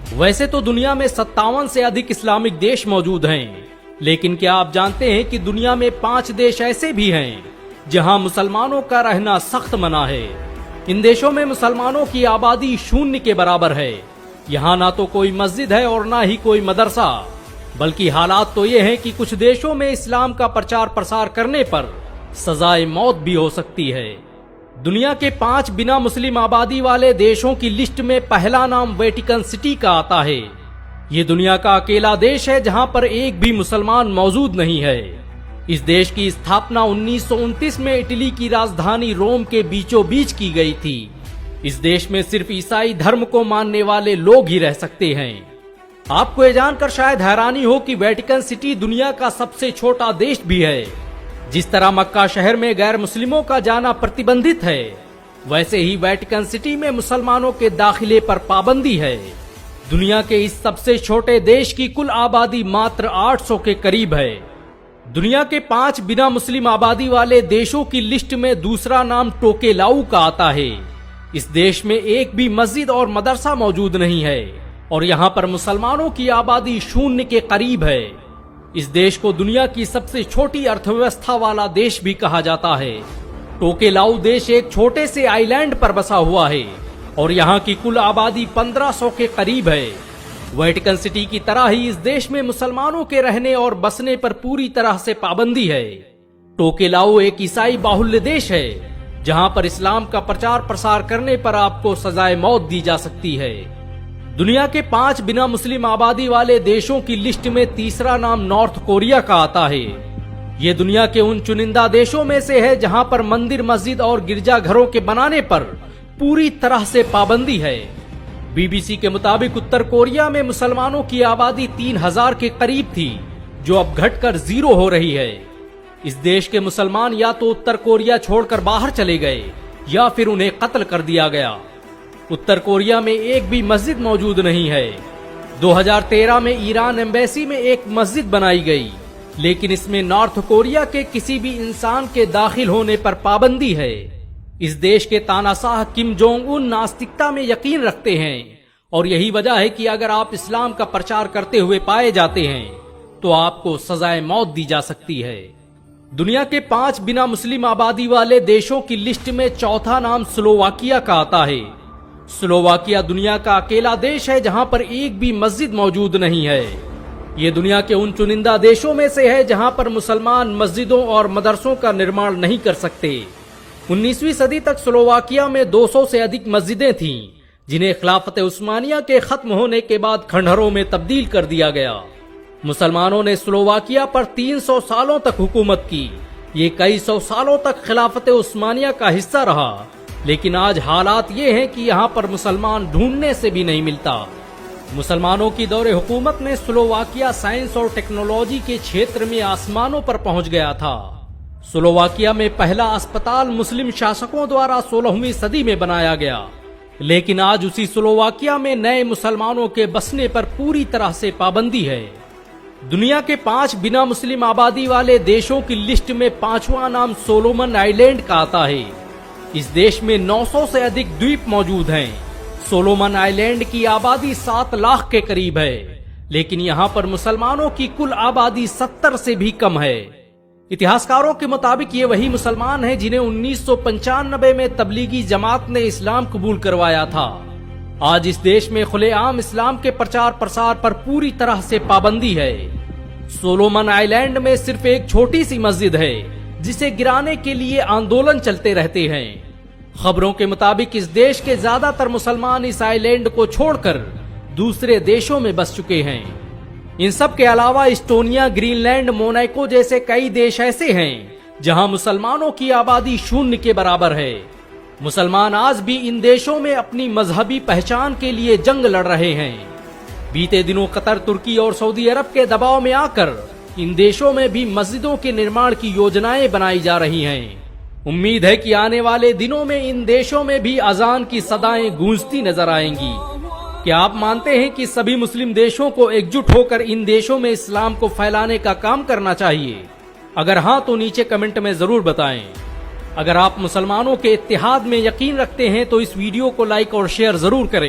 वैसे तो दुनिया में 57 से अधिक इस्लामिक देश मौजूद हैं, लेकिन क्या आप जानते हैं कि दुनिया में 5 देश ऐसे भी हैं जहां मुसलमानों का रहना सख्त मना है। इन देशों में मुसलमानों की आबादी 0 के बराबर है। यहाँ ना तो कोई मस्जिद है और ना ही कोई मदरसा, बल्कि हालात तो ये हैं कि कुछ देशों में इस्लाम का प्रचार प्रसार करने पर सजाए मौत भी हो सकती है। दुनिया के 5 बिना मुस्लिम आबादी वाले देशों की लिस्ट में पहला नाम वेटिकन सिटी का आता है। ये दुनिया का अकेला देश है जहां पर एक भी मुसलमान मौजूद नहीं है। इस देश की स्थापना 1929 में इटली की राजधानी रोम के बीचों बीच की गई थी। इस देश में सिर्फ ईसाई धर्म को मानने वाले लोग ही रह सकते हैं। आपको ये जानकर शायद हैरानी हो कि वेटिकन सिटी दुनिया का सबसे छोटा देश भी है। जिस तरह मक्का शहर में गैर मुस्लिमों का जाना प्रतिबंधित है, वैसे ही वेटिकन सिटी में मुसलमानों के दाखिले पर पाबंदी है। दुनिया के इस सबसे छोटे देश की कुल आबादी मात्र 800 के करीब है। दुनिया के 5 बिना मुस्लिम आबादी वाले देशों की लिस्ट में दूसरा नाम टोकेलाऊ का आता है। इस देश में एक भी मस्जिद और मदरसा मौजूद नहीं है और यहाँ पर मुसलमानों की आबादी 0 के करीब है। इस देश को दुनिया की सबसे छोटी अर्थव्यवस्था वाला देश भी कहा जाता है। टोकेलाऊ देश एक छोटे से आइलैंड पर बसा हुआ है और यहाँ की कुल आबादी 1500 के करीब है। वेटिकन सिटी की तरह ही इस देश में मुसलमानों के रहने और बसने पर पूरी तरह से पाबंदी है। टोकेलाऊ एक ईसाई बाहुल्य देश है जहाँ पर इस्लाम का प्रचार प्रसार करने पर आपको सजाए मौत दी जा सकती है। दुनिया के 5 बिना मुस्लिम आबादी वाले देशों की लिस्ट में तीसरा नाम नॉर्थ कोरिया का आता है। ये दुनिया के उन चुनिंदा देशों में से है जहां पर मंदिर, मस्जिद और गिरजाघरों के बनाने पर पूरी तरह से पाबंदी है। बीबीसी के मुताबिक उत्तर कोरिया में मुसलमानों की आबादी 3000 के करीब थी, जो अब घटकर 0 हो रही है। इस देश के मुसलमान या तो उत्तर कोरिया छोड़कर बाहर चले गए या फिर उन्हें कत्ल कर दिया गया। उत्तर कोरिया में एक भी मस्जिद मौजूद नहीं है। 2013 में ईरान एम्बेसी में एक मस्जिद बनाई गई, लेकिन इसमें नॉर्थ कोरिया के किसी भी इंसान के दाखिल होने पर पाबंदी है। इस देश के तानाशाह किम जोंग उन नास्तिकता में यकीन रखते हैं और यही वजह है कि अगर आप इस्लाम का प्रचार करते हुए पाए जाते हैं तो आपको सजाए मौत दी जा सकती है। दुनिया के 5 बिना मुस्लिम आबादी वाले देशों की लिस्ट में चौथा नाम स्लोवाकिया का आता है। स्लोवाकिया दुनिया का अकेला देश है जहां पर एक भी मस्जिद मौजूद नहीं है। ये दुनिया के उन चुनिंदा देशों में से है जहां पर मुसलमान मस्जिदों और मदरसों का निर्माण नहीं कर सकते। 19वीं सदी तक स्लोवाकिया में 200 से अधिक मस्जिदें थीं, जिन्हें खिलाफत उस्मानिया के खत्म होने के बाद खंडहरों में तब्दील कर दिया गया। मुसलमानों ने स्लोवाकिया पर 300 सालों तक हुकूमत की। ये कई सौ सालों तक खिलाफत उस्मानिया का हिस्सा रहा, लेकिन आज हालात ये हैं कि यहाँ पर मुसलमान ढूंढने से भी नहीं मिलता। मुसलमानों की दौरे हुकूमत में स्लोवाकिया साइंस और टेक्नोलॉजी के क्षेत्र में आसमानों पर पहुंच गया था। स्लोवाकिया में पहला अस्पताल मुस्लिम शासकों द्वारा 16वीं सदी में बनाया गया, लेकिन आज उसी स्लोवाकिया में नए मुसलमानों के बसने पर पूरी तरह से पाबंदी है। दुनिया के 5 बिना मुस्लिम आबादी वाले देशों की लिस्ट में 5वां नाम सोलोमन आइलैंड का आता है। इस देश में 900 से अधिक द्वीप मौजूद हैं। सोलोमन आइलैंड की आबादी 7 लाख के करीब है, लेकिन यहाँ पर मुसलमानों की कुल आबादी 70 से भी कम है। इतिहासकारों के मुताबिक ये वही मुसलमान हैं जिन्हें 1995 में तबलीगी जमात ने इस्लाम कबूल करवाया था। आज इस देश में खुलेआम इस्लाम के प्रचार प्रसार पर पूरी तरह से पाबंदी है। सोलोमन आइलैंड में सिर्फ एक छोटी सी मस्जिद है जिसे गिराने के लिए आंदोलन चलते रहते हैं। खबरों के मुताबिक इस देश के ज्यादातर मुसलमान इस आइलैंड को छोड़कर दूसरे देशों में बस चुके हैं। इन सब के अलावा इस्टोनिया, ग्रीनलैंड, मोनाको जैसे कई देश ऐसे हैं जहां मुसलमानों की आबादी 0 के बराबर है। मुसलमान आज भी इन देशों में अपनी मजहबी पहचान के लिए जंग लड़ रहे हैं। बीते दिनों कतर, तुर्की और सऊदी अरब के दबाव में आकर इन देशों में भी मस्जिदों के निर्माण की योजनाएं बनाई जा रही हैं। उम्मीद है कि आने वाले दिनों में इन देशों में भी अजान की सदाएं गूंजती नजर आएंगी। क्या आप मानते हैं कि सभी मुस्लिम देशों को एकजुट होकर इन देशों में इस्लाम को फैलाने का काम करना चाहिए? अगर हाँ तो नीचे कमेंट में जरूर बताएं। अगर आप मुसलमानों के इत्तेहाद में यकीन रखते हैं तो इस वीडियो को लाइक और शेयर जरूर करें।